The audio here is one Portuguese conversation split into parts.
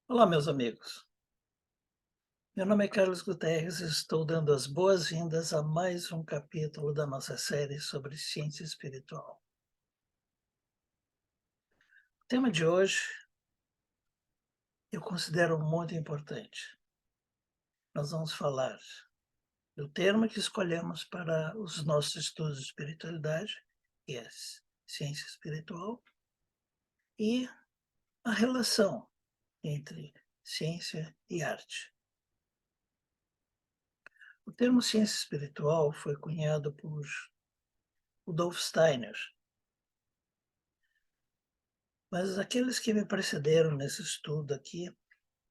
Olá, meus amigos. Meu nome é Carlos Guterres e estou dando as boas-vindas a mais um capítulo da nossa série sobre ciência espiritual. O tema de hoje eu considero muito importante. Nós vamos falar do termo que escolhemos para os nossos estudos de espiritualidade, que é ciência espiritual, e a relação entre ciência e arte. O termo ciência espiritual foi cunhado por Rudolf Steiner, mas aqueles que me precederam nesse estudo aqui,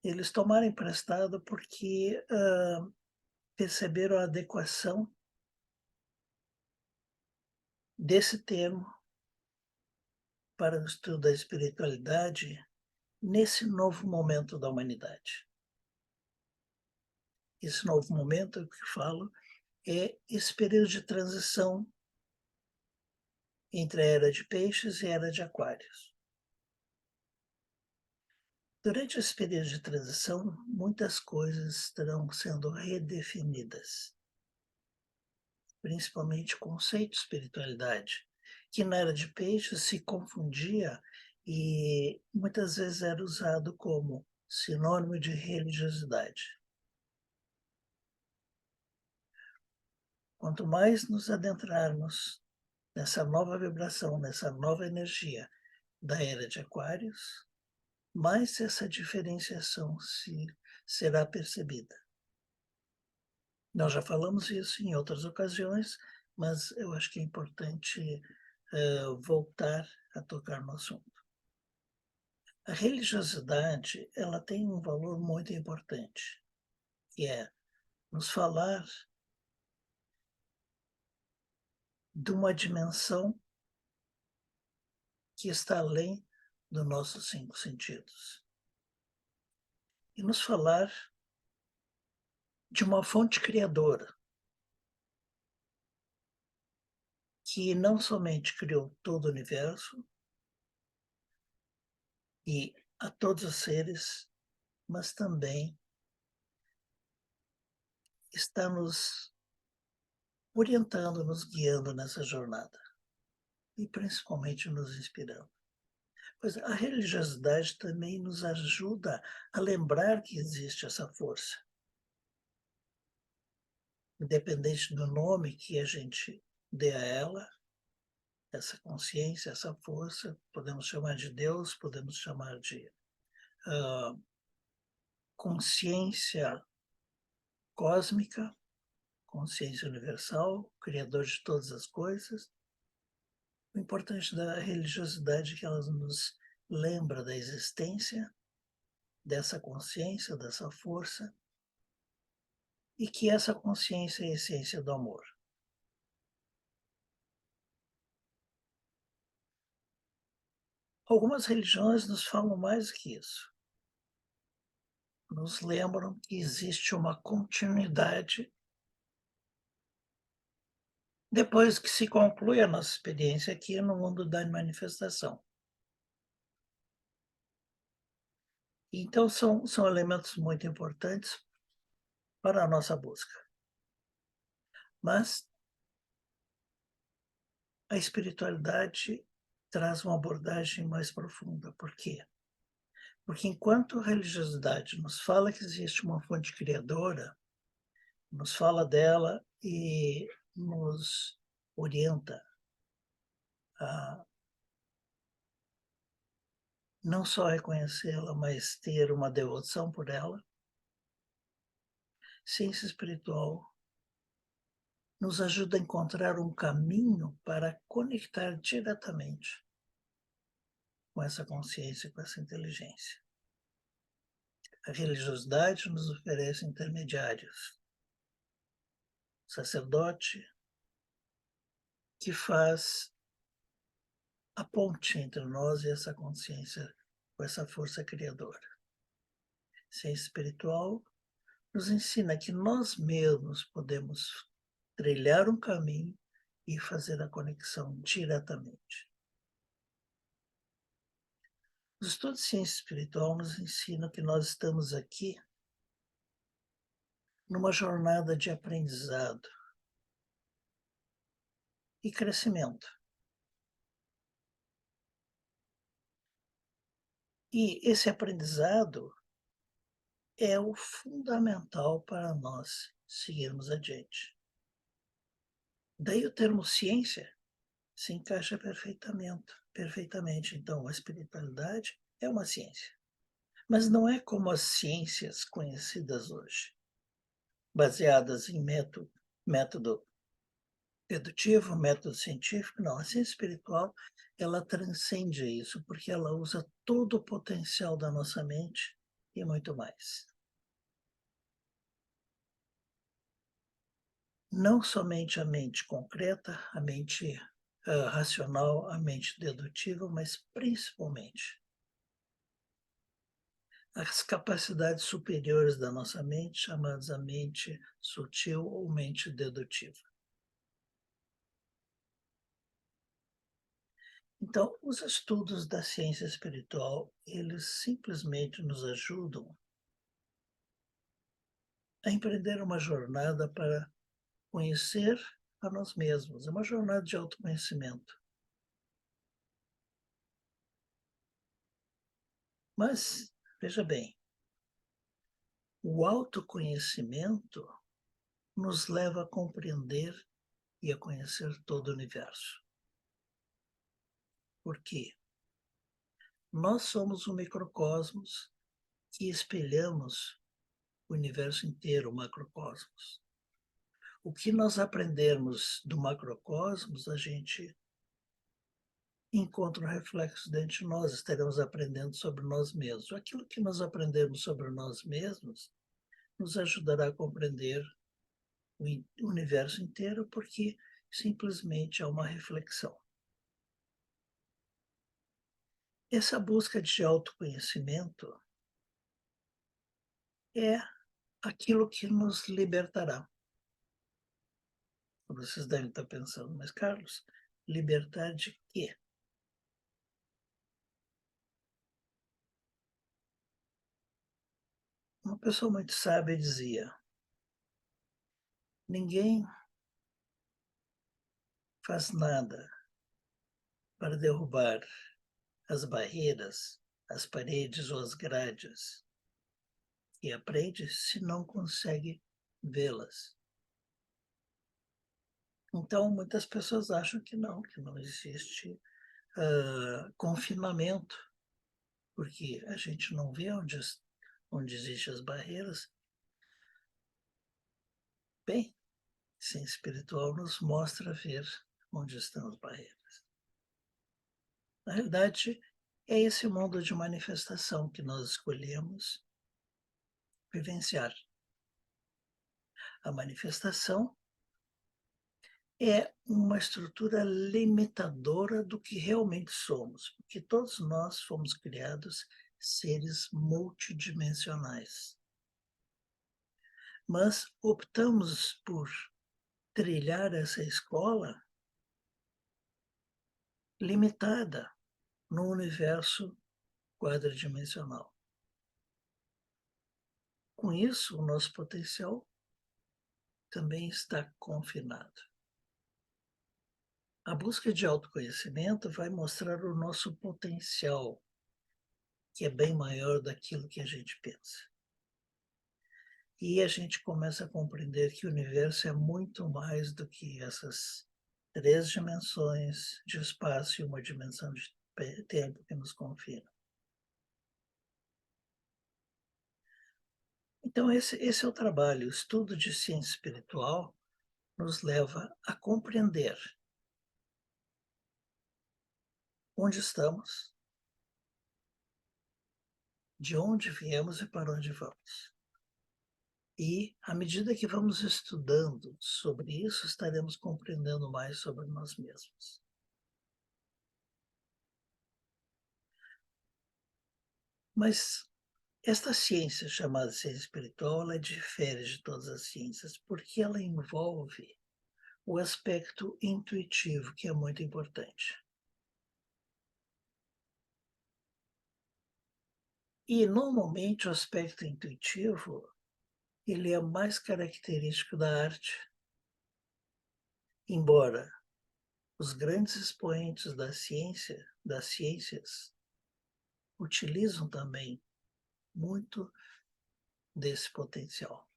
eles tomaram emprestado porque perceberam a adequação desse termo para o estudo da espiritualidade nesse novo momento da humanidade. Esse novo momento que falo é esse período de transição entre a era de peixes e a era de aquários. Durante esse período de transição, muitas coisas estarão sendo redefinidas, principalmente o conceito de espiritualidade, que na era de peixes se confundia e muitas vezes era usado como sinônimo de religiosidade. Quanto mais nos adentrarmos nessa nova vibração, nessa nova energia da era de Aquários, mais essa diferenciação será percebida. Nós já falamos isso em outras ocasiões, mas eu acho que é importante voltar a tocar no assunto. A religiosidade, ela tem um valor muito importante, que é nos falar de uma dimensão que está além dos nossos cinco sentidos. E nos falar de uma fonte criadora, que não somente criou todo o universo e a todos os seres, mas também está nos orientando, nos guiando nessa jornada e principalmente nos inspirando. Pois a religiosidade também nos ajuda a lembrar que existe essa força. Independente do nome que a gente dê a ela, essa consciência, essa força, podemos chamar de Deus, podemos chamar de consciência cósmica, consciência universal, criador de todas as coisas. O importante da religiosidade é que ela nos lembra da existência dessa consciência, dessa força, e que essa consciência é a essência do amor. Algumas religiões nos falam mais que isso. Nos lembram que existe uma continuidade depois que se conclui a nossa experiência aqui no mundo da manifestação. Então, são elementos muito importantes para a nossa busca. Mas a espiritualidade traz uma abordagem mais profunda. Por quê? Porque enquanto a religiosidade nos fala que existe uma fonte criadora, nos fala dela e nos orienta a não só reconhecê-la, mas ter uma devoção por ela, ciência espiritual nos ajuda a encontrar um caminho para conectar diretamente com essa consciência, com essa inteligência. A religiosidade nos oferece intermediários. O sacerdote que faz a ponte entre nós e essa consciência, com essa força criadora. Ciência espiritual nos ensina que nós mesmos podemos trilhar um caminho e fazer a conexão diretamente. Os estudos de ciência espiritual nos ensinam que nós estamos aqui numa jornada de aprendizado e crescimento. E esse aprendizado é o fundamental para nós seguirmos adiante. Daí o termo ciência se encaixa perfeitamente. Então, a espiritualidade é uma ciência, mas não é como as ciências conhecidas hoje, baseadas em método dedutivo, método científico. Não, a ciência espiritual, ela transcende isso, porque ela usa todo o potencial da nossa mente e muito mais. Não somente a mente concreta, a mente racional, a mente dedutiva, mas principalmente as capacidades superiores da nossa mente, chamadas a mente sutil ou mente dedutiva. Então, os estudos da ciência espiritual, eles simplesmente nos ajudam a empreender uma jornada para conhecer a nós mesmos, é uma jornada de autoconhecimento. Mas, veja bem, o autoconhecimento nos leva a compreender e a conhecer todo o universo. Por quê? Nós somos um microcosmos que espelhamos o universo inteiro, o macrocosmos. O que nós aprendermos do macrocosmos, a gente encontra um reflexo dentro de nós, estaremos aprendendo sobre nós mesmos. Aquilo que nós aprendemos sobre nós mesmos nos ajudará a compreender o universo inteiro, porque simplesmente é uma reflexão. Essa busca de autoconhecimento é aquilo que nos libertará. Vocês devem estar pensando, mas Carlos, libertar de quê? Uma pessoa muito sábia dizia: ninguém faz nada para derrubar as barreiras, as paredes ou as grades, e aprende se não consegue vê-las. Então, muitas pessoas acham que não existe confinamento, porque a gente não vê onde existem as barreiras. Bem, ciência espiritual nos mostra ver onde estão as barreiras. Na realidade, é esse mundo de manifestação que nós escolhemos vivenciar. A manifestação é uma estrutura limitadora do que realmente somos, porque todos nós fomos criados seres multidimensionais. Mas optamos por trilhar essa escola limitada no universo quadridimensional. Com isso, o nosso potencial também está confinado. A busca de autoconhecimento vai mostrar o nosso potencial, que é bem maior daquilo que a gente pensa. E a gente começa a compreender que o universo é muito mais do que essas 3 dimensões de espaço e uma dimensão de tempo que nos confina. Então, esse é o trabalho. O estudo de ciência espiritual nos leva a compreender onde estamos, de onde viemos e para onde vamos. E, à medida que vamos estudando sobre isso, estaremos compreendendo mais sobre nós mesmos. Mas esta ciência chamada ciência espiritual, ela difere de todas as ciências, porque ela envolve o aspecto intuitivo, que é muito importante. E, normalmente, o aspecto intuitivo, ele é mais característico da arte, embora os grandes expoentes da ciência, das ciências, utilizam também muito desse potencial.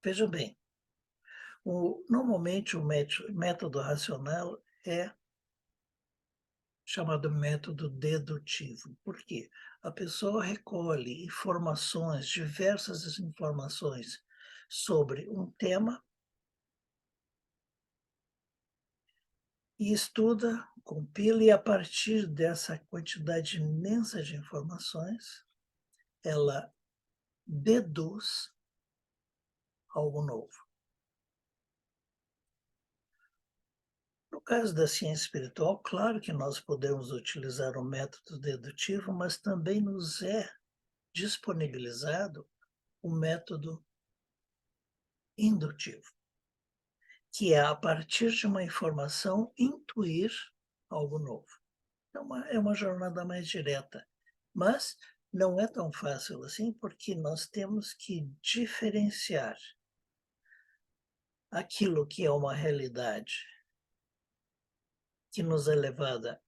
Veja bem, normalmente o método racional é chamado método dedutivo. Por quê? A pessoa recolhe informações, diversas informações sobre um tema e estuda, compila, e a partir dessa quantidade imensa de informações, ela deduz algo novo. No caso da ciência espiritual, claro que nós podemos utilizar o método dedutivo, mas também nos é disponibilizado o método indutivo, que é, a partir de uma informação, intuir algo novo. É uma jornada mais direta, mas não é tão fácil assim, porque nós temos que diferenciar aquilo que é uma realidade que nos é levada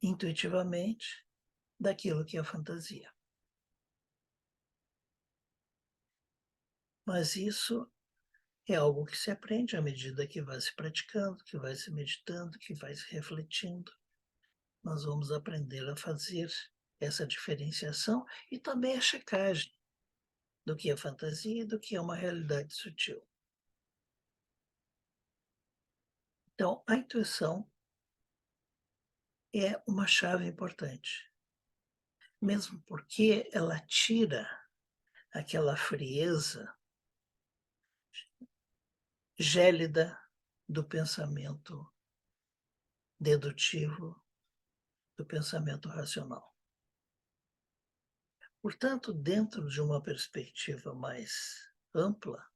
intuitivamente daquilo que é fantasia. Mas isso é algo que se aprende à medida que vai se praticando, que vai se meditando, que vai se refletindo. Nós vamos aprender a fazer essa diferenciação e também a checagem do que é fantasia e do que é uma realidade sutil. Então, a intuição é uma chave importante, mesmo porque ela tira aquela frieza gélida do pensamento dedutivo, do pensamento racional. Portanto, dentro de uma perspectiva mais ampla,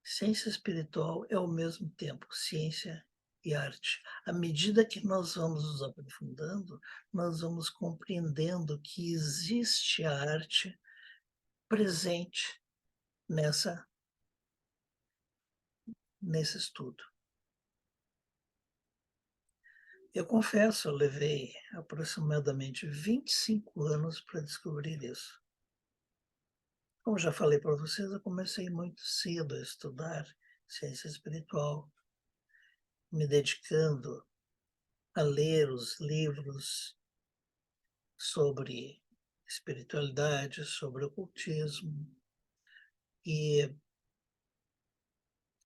ciência espiritual é ao mesmo tempo ciência e arte. À medida que nós vamos nos aprofundando, nós vamos compreendendo que existe a arte presente nesse estudo. Eu confesso, eu levei aproximadamente 25 anos para descobrir isso. Como já falei para vocês, eu comecei muito cedo a estudar ciência espiritual, me dedicando a ler os livros sobre espiritualidade, sobre ocultismo e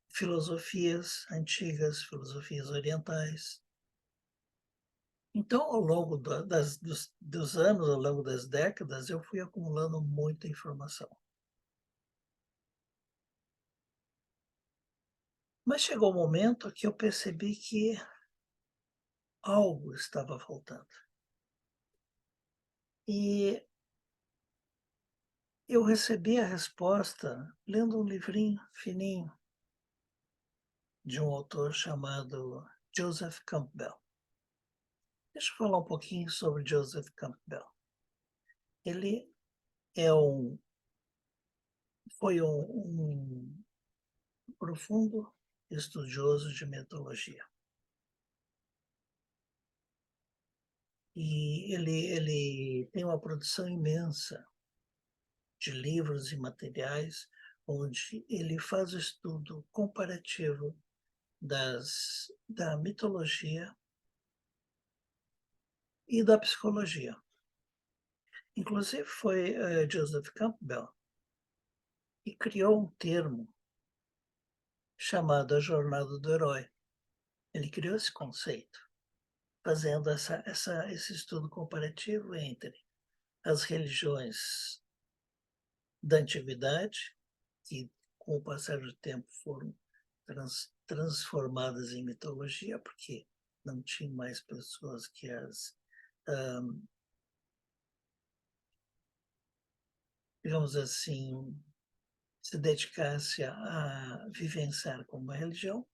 filosofias antigas, filosofias orientais. Então, ao longo dos anos, ao longo das décadas, eu fui acumulando muita informação. Mas chegou um momento que eu percebi que algo estava faltando. E eu recebi a resposta lendo um livrinho fininho de um autor chamado Joseph Campbell. Deixa eu falar um pouquinho sobre Joseph Campbell. Ele foi um profundo estudioso de mitologia. E ele tem uma produção imensa de livros e materiais onde ele faz o estudo comparativo da mitologia e da psicologia. Inclusive foi Joseph Campbell que criou um termo chamado a jornada do herói. Ele criou esse conceito, fazendo esse estudo comparativo entre as religiões da antiguidade, que com o passar do tempo foram transformadas em mitologia, porque não tinha mais pessoas que digamos assim, se dedicasse a vivenciar como uma religião.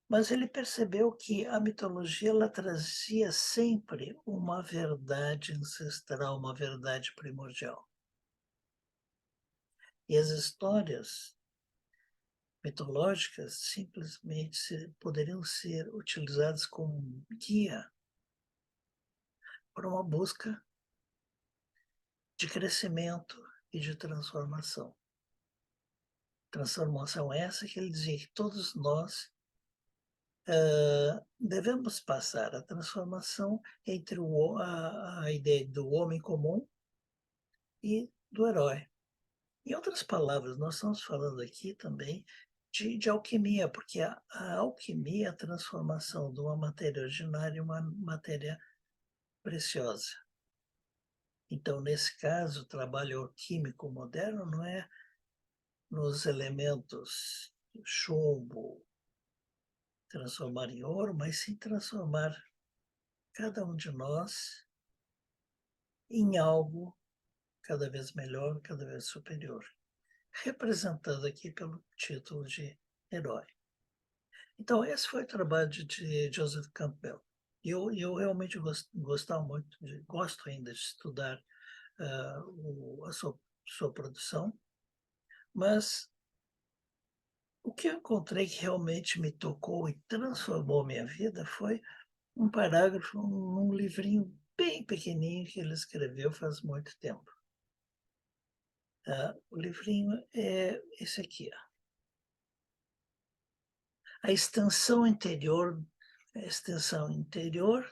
Mas ele percebeu que a mitologia ela trazia sempre uma verdade ancestral, uma verdade primordial. E as histórias mitológicas simplesmente poderiam ser utilizadas como guia para uma busca de crescimento e de transformação. Transformação essa que ele dizia que todos nós devemos passar a transformação entre a ideia do homem comum e do herói. Em outras palavras, nós estamos falando aqui também de alquimia, porque a alquimia é a transformação de uma matéria ordinária em uma matéria preciosa. Então, nesse caso, o trabalho alquímico moderno não é nos elementos chumbo, transformar em ouro, mas sim transformar cada um de nós em algo cada vez melhor, cada vez superior, representado aqui pelo título de herói. Então, esse foi o trabalho de Joseph Campbell. Eu realmente gostava muito, gosto ainda de estudar a sua produção, mas o que eu encontrei que realmente me tocou e transformou minha vida foi um parágrafo num livrinho bem pequenininho que ele escreveu faz muito tempo. O livrinho é esse aqui, ó. A extensão interior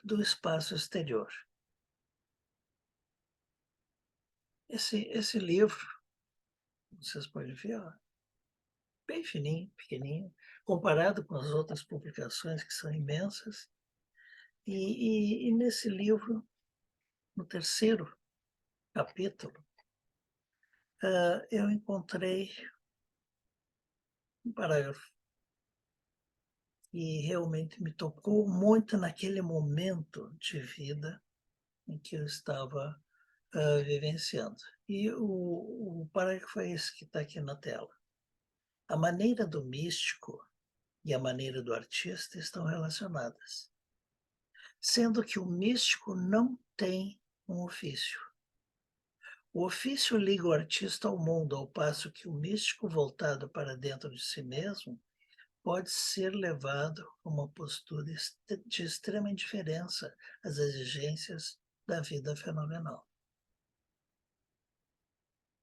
do espaço exterior. Esse livro, vocês podem ver, ó, bem fininho, pequenininho, comparado com as outras publicações que são imensas. E nesse livro, no terceiro capítulo, eu encontrei um parágrafo que realmente me tocou muito naquele momento de vida em que eu estava vivenciando. E o parágrafo é esse que está aqui na tela. A maneira do místico e a maneira do artista estão relacionadas, sendo que o místico não tem um ofício. O ofício liga o artista ao mundo, ao passo que o místico voltado para dentro de si mesmo pode ser levado a uma postura de extrema indiferença às exigências da vida fenomenal.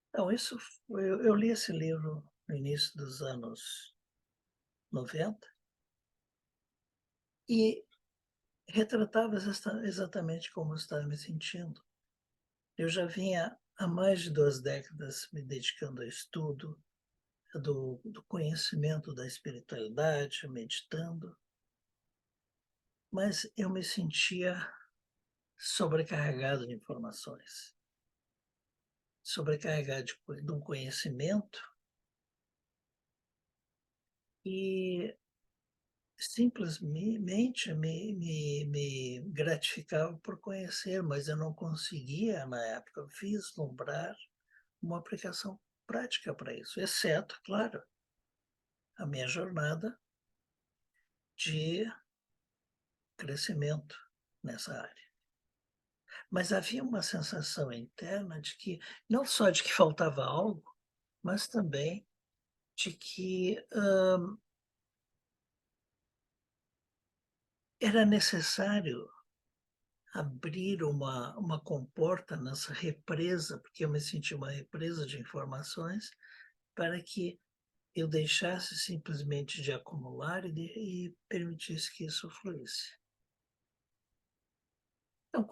Então, eu li esse livro no início dos anos 90 e retratava exatamente como eu estava me sentindo. Eu já vinha há mais de 2 décadas me dedicando ao estudo do conhecimento da espiritualidade, meditando, mas eu me sentia sobrecarregado de informações, sobrecarregado de um conhecimento e simplesmente me gratificava por conhecer, mas eu não conseguia, na época, vislumbrar uma aplicação prática para isso, exceto, claro, a minha jornada de crescimento nessa área. Mas havia uma sensação interna de que, não só de que faltava algo, mas também de que era necessário abrir uma comporta nessa represa, porque eu me senti uma represa de informações, para que eu deixasse simplesmente de acumular e permitisse que isso fluísse. Então,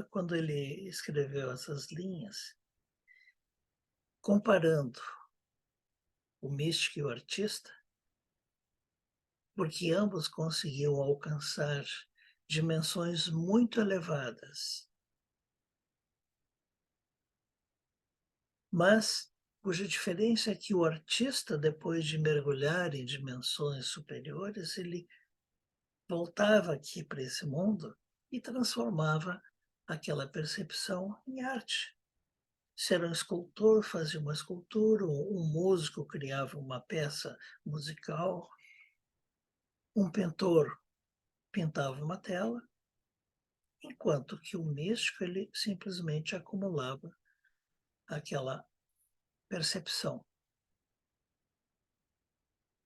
quando ele escreveu essas linhas, comparando o místico e o artista, porque ambos conseguiam alcançar dimensões muito elevadas, mas cuja diferença é que o artista, depois de mergulhar em dimensões superiores, ele voltava aqui para esse mundo e transformava aquela percepção em arte. Se era um escultor, fazia uma escultura, um músico criava uma peça musical, um pintor pintava uma tela, enquanto que o místico ele simplesmente acumulava aquela percepção.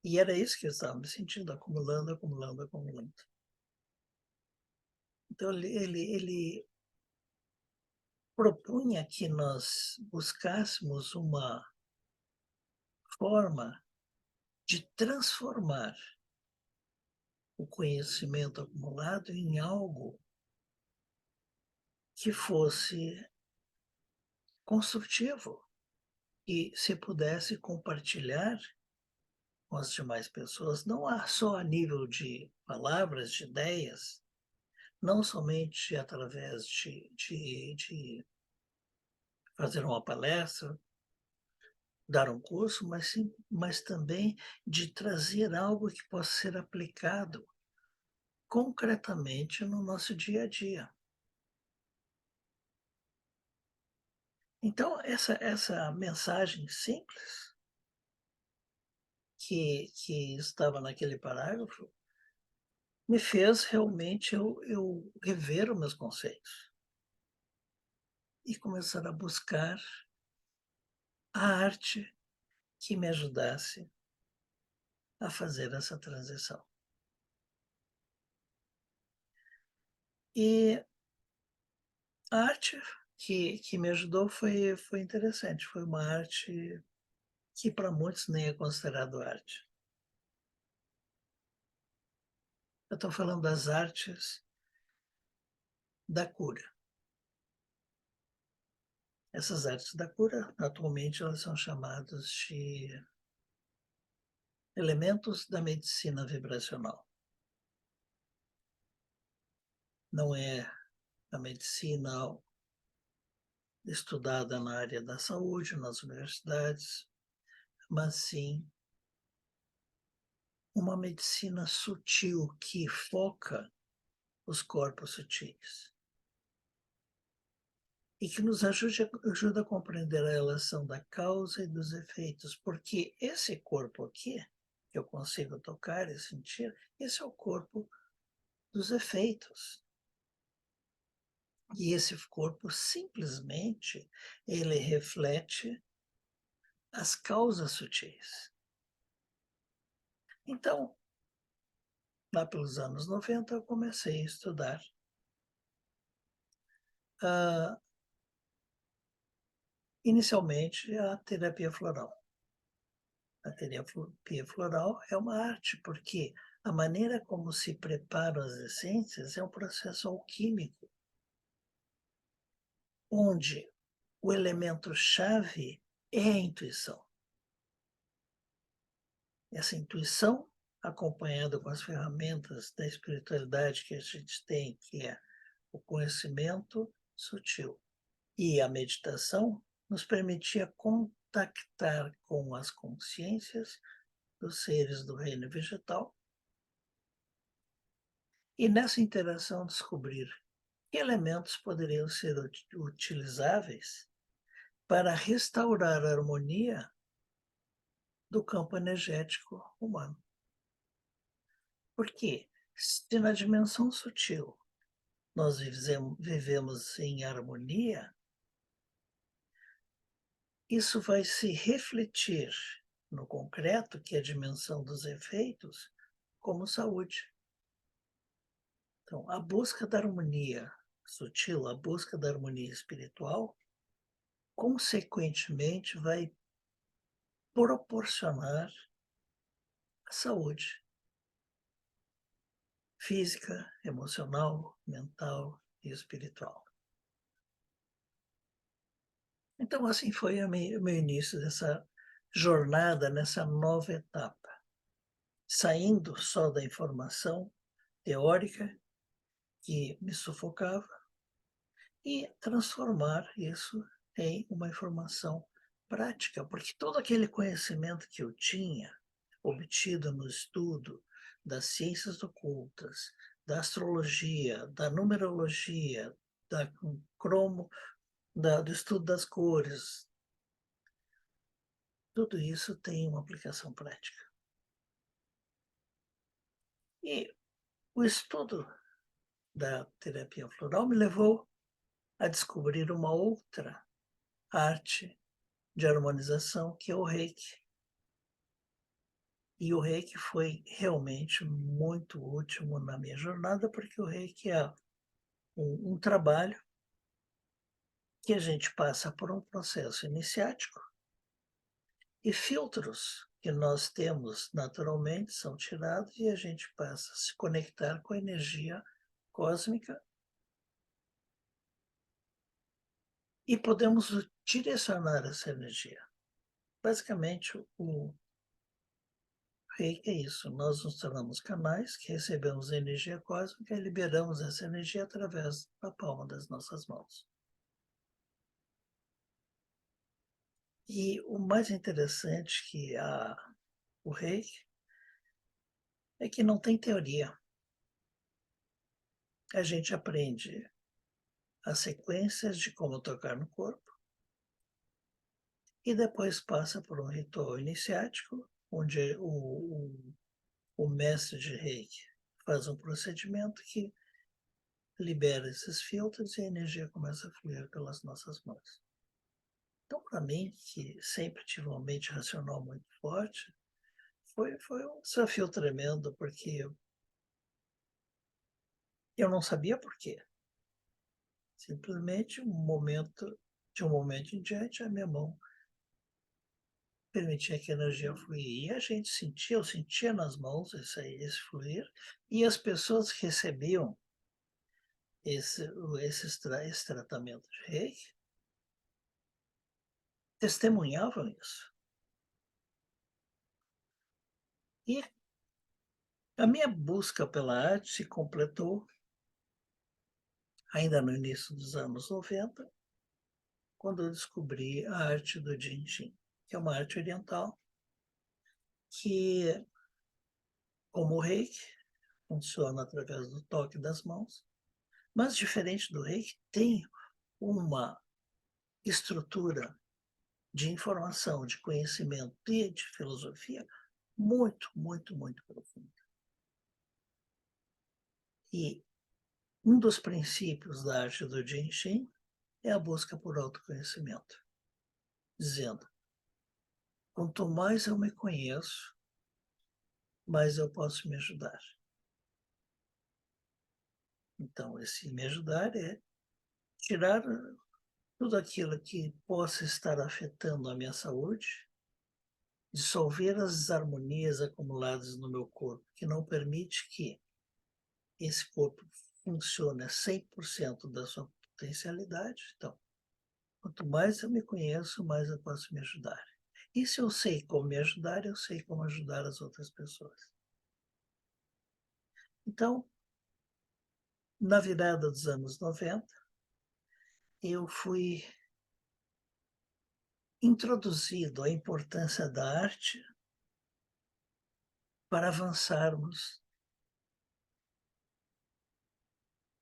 E era isso que eu estava me sentindo, acumulando, acumulando, acumulando. Então ele propunha que nós buscássemos uma forma de transformar o conhecimento acumulado em algo que fosse construtivo e se pudesse compartilhar com as demais pessoas, não só a nível de palavras, de ideias, não somente através de fazer uma palestra, dar um curso, mas, sim, mas também de trazer algo que possa ser aplicado concretamente no nosso dia a dia. Então, essa mensagem simples que estava naquele parágrafo me fez realmente eu rever os meus conceitos e começar a buscar a arte que me ajudasse a fazer essa transição. E a arte que me ajudou foi interessante, foi uma arte que para muitos nem é considerado arte. Eu estou falando das artes da cura. Essas artes da cura, atualmente, elas são chamadas de elementos da medicina vibracional. Não é a medicina estudada na área da saúde, nas universidades, mas sim uma medicina sutil que foca os corpos sutis e que nos ajuda a compreender a relação da causa e dos efeitos, porque esse corpo aqui, que eu consigo tocar e sentir, esse é o corpo dos efeitos. E esse corpo simplesmente ele reflete as causas sutis. Então, lá pelos anos 90, eu comecei a estudar uh, inicialmente a terapia floral. A terapia floral é uma arte, porque a maneira como se preparam as essências é um processo alquímico, onde o elemento-chave é a intuição. Essa intuição, acompanhada com as ferramentas da espiritualidade que a gente tem, que é o conhecimento sutil e a meditação, nos permitia contactar com as consciências dos seres do reino vegetal e nessa interação descobrir que elementos poderiam ser utilizáveis para restaurar a harmonia do campo energético humano. Porque se na dimensão sutil nós vivemos em harmonia, isso vai se refletir no concreto, que é a dimensão dos efeitos, como saúde. Então, a busca da harmonia sutil, a busca da harmonia espiritual, consequentemente vai proporcionar a saúde física, emocional, mental e espiritual. Então, assim foi o meu início dessa jornada, nessa nova etapa, saindo só da informação teórica que me sufocava e transformar isso em uma informação prática, porque todo aquele conhecimento que eu tinha obtido no estudo das ciências ocultas, da astrologia, da numerologia, da cromo, do estudo das cores, tudo isso tem uma aplicação prática. E o estudo da terapia floral me levou a descobrir uma outra arte de harmonização, que é o Reiki. E o Reiki foi realmente muito útil na minha jornada, porque o Reiki é um trabalho que a gente passa por um processo iniciático e filtros que nós temos naturalmente são tirados e a gente passa a se conectar com a energia cósmica e podemos direcionar essa energia. Basicamente, o Reiki é isso. Nós nos tornamos canais que recebemos a energia cósmica e liberamos essa energia através da palma das nossas mãos. E o mais interessante que o Reiki é que não tem teoria. A gente aprende as sequências de como tocar no corpo e depois passa por um ritual iniciático, onde o mestre de Reiki faz um procedimento que libera esses filtros e a energia começa a fluir pelas nossas mãos. Então, para mim, que sempre tive uma mente racional muito forte, foi um desafio tremendo, porque eu não sabia por quê. Simplesmente, de um momento em diante, a minha mão permitia que a energia fluía. E a gente sentia, eu sentia nas mãos esse fluir, e as pessoas que recebiam esse tratamento de Reiki testemunhavam isso. E a minha busca pela arte se completou ainda no início dos anos 90, quando eu descobri a arte do Jin Shin, que é uma arte oriental que, como o Reiki, funciona através do toque das mãos, mas diferente do Reiki, tem uma estrutura de informação, de conhecimento e de filosofia muito, muito, muito profunda. E um dos princípios da arte do Jin Shin é a busca por autoconhecimento, dizendo: quanto mais eu me conheço, mais eu posso me ajudar. Então, esse me ajudar é tirar tudo aquilo que possa estar afetando a minha saúde, dissolver as desarmonias acumuladas no meu corpo, que não permite que esse corpo funcione a 100% da sua potencialidade. Então, quanto mais eu me conheço, mais eu posso me ajudar. E se eu sei como me ajudar, eu sei como ajudar as outras pessoas. Então, na virada dos anos 90, eu fui introduzido à importância da arte para avançarmos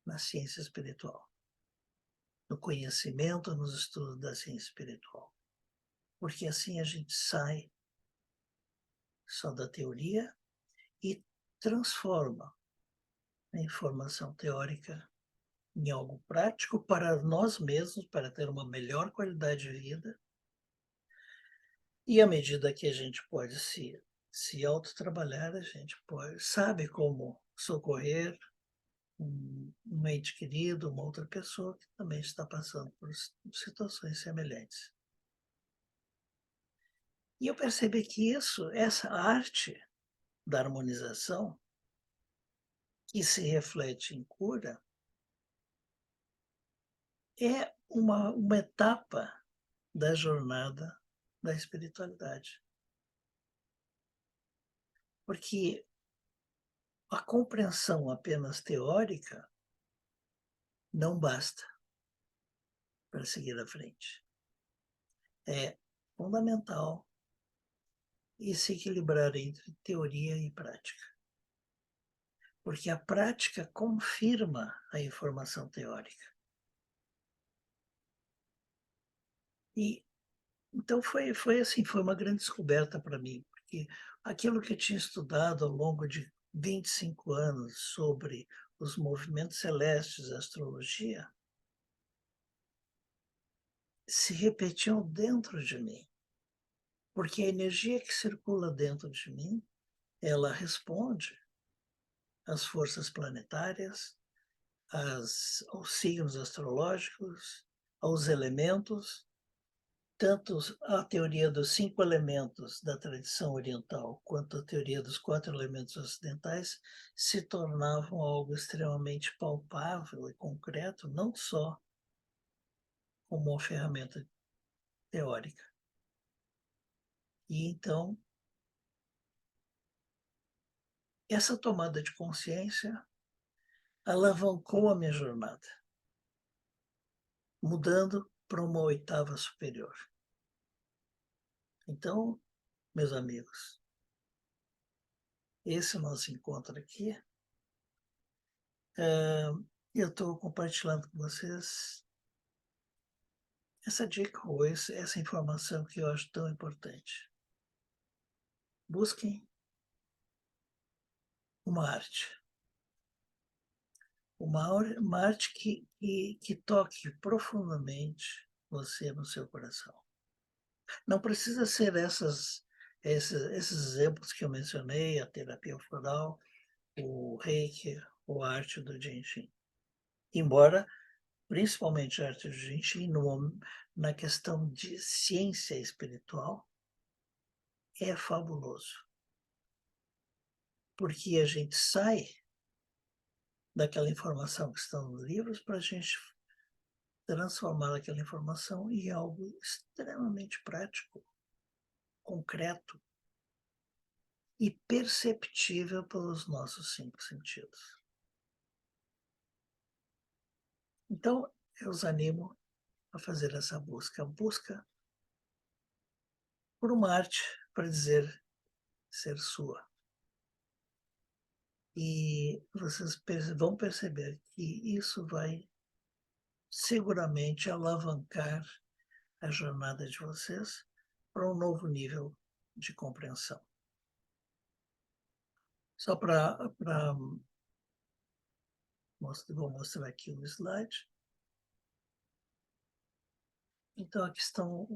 na ciência espiritual, no conhecimento, nos estudos da ciência espiritual. Porque assim a gente sai só da teoria e transforma a informação teórica em algo prático para nós mesmos, para ter uma melhor qualidade de vida. E à medida que a gente pode se autotrabalhar, a gente sabe como socorrer um ente querido, uma outra pessoa que também está passando por situações semelhantes. E eu percebi que essa arte da harmonização, que se reflete em cura, é uma etapa da jornada da espiritualidade. Porque a compreensão apenas teórica não basta para seguir à frente. É fundamental e se equilibrar entre teoria e prática. Porque a prática confirma a informação teórica. E então foi assim, foi uma grande descoberta para mim, porque aquilo que eu tinha estudado ao longo de 25 anos sobre os movimentos celestes da astrologia se repetiam dentro de mim. Porque a energia que circula dentro de mim, ela responde às forças planetárias, aos signos astrológicos, aos elementos, tanto a teoria dos 5 elementos da tradição oriental quanto a teoria dos 4 elementos ocidentais se tornavam algo extremamente palpável e concreto, não só como uma ferramenta teórica. E então, essa tomada de consciência alavancou a minha jornada, mudando para uma oitava superior. Então, meus amigos, esse nosso encontro aqui, eu estou compartilhando com vocês essa dica ou essa informação que eu acho tão importante. Busquem uma arte. Uma arte que toque profundamente você no seu coração. Não precisa ser esses exemplos que eu mencionei, a terapia floral, o reiki ou a arte do Genshin. Embora, principalmente a arte do Genshin, na questão de ciência espiritual, é fabuloso. Porque a gente sai daquela informação que está nos livros para a gente transformar aquela informação em algo extremamente prático, concreto e perceptível pelos nossos 5 sentidos. Então, eu os animo a fazer essa busca por uma arte para dizer ser sua. E vocês vão perceber que isso vai seguramente alavancar a jornada de vocês para um novo nível de compreensão. Só vou mostrar aqui um slide. Então, aqui estão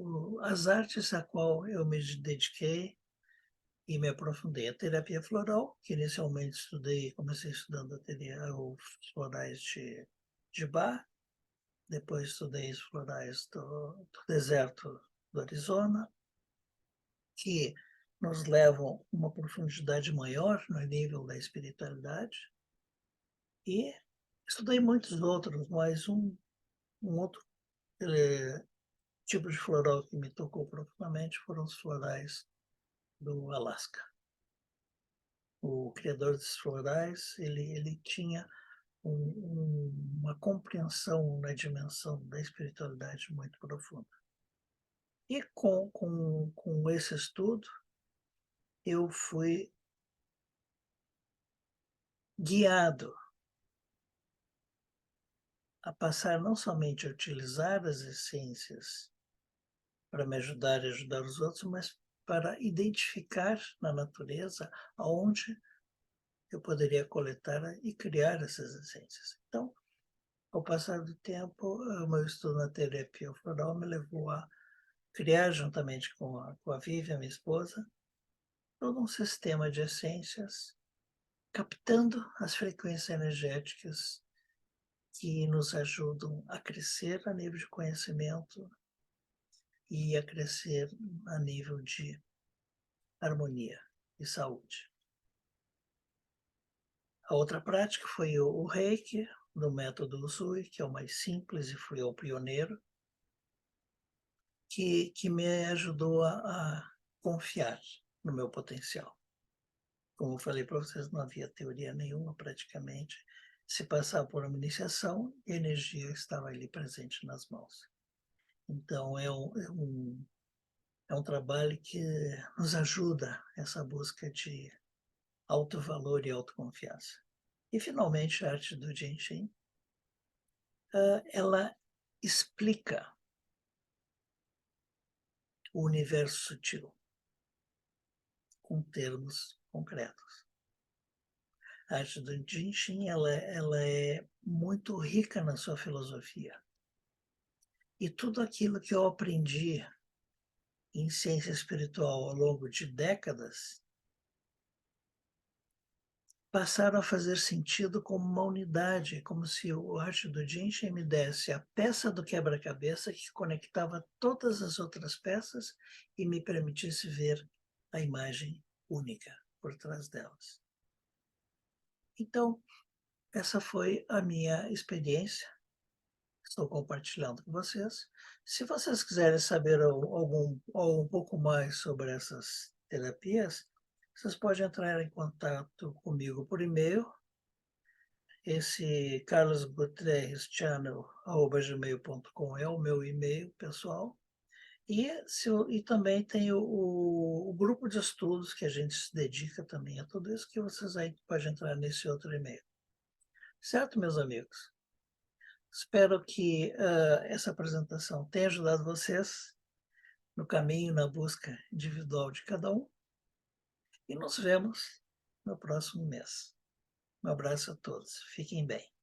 as artes a qual eu me dediquei e me aprofundei. A terapia floral, que inicialmente comecei estudando os florais de Bach, depois estudei os florais do deserto do Arizona, que nos levam a uma profundidade maior no nível da espiritualidade. E estudei muitos outros, mas um outro tipo de floral que me tocou profundamente foram os florais do Alasca. O criador desses florais, ele tinha uma compreensão na dimensão da espiritualidade muito profunda. E com esse estudo, eu fui guiado a passar não somente a utilizar as essências para me ajudar e ajudar os outros, mas para identificar na natureza aonde eu poderia coletar e criar essas essências. Então, ao passar do tempo, o meu estudo na terapia floral me levou a criar, juntamente com a Vivian, minha esposa, todo um sistema de essências, captando as frequências energéticas que nos ajudam a crescer a nível de conhecimento e a crescer a nível de harmonia e saúde. A outra prática foi o Reiki, do método Usui, que é o mais simples e fui o pioneiro, que me ajudou a confiar no meu potencial. Como eu falei para vocês, não havia teoria nenhuma praticamente. Se passava por uma iniciação, a energia estava ali presente nas mãos. Então, é um trabalho que nos ajuda essa busca de alto valor e autoconfiança. E, finalmente, a arte do Genshin, ela explica o universo sutil com termos concretos. A arte do Jin Shin, ela é muito rica na sua filosofia. E tudo aquilo que eu aprendi em ciência espiritual ao longo de décadas passaram a fazer sentido como uma unidade, como se o arte do Jinshin me desse a peça do quebra-cabeça que conectava todas as outras peças e me permitisse ver a imagem única por trás delas. Então, essa foi a minha experiência. Estou compartilhando com vocês. Se vocês quiserem saber um pouco mais sobre essas terapias, vocês podem entrar em contato comigo por e-mail. Esse carlosguterreschannel@gmail.com é o meu e-mail pessoal. E também tem o grupo de estudos que a gente se dedica também a tudo isso, que vocês aí podem entrar nesse outro e-mail. Certo, meus amigos? Espero que essa apresentação tenha ajudado vocês no caminho, na busca individual de cada um. E nos vemos no próximo mês. Um abraço a todos. Fiquem bem.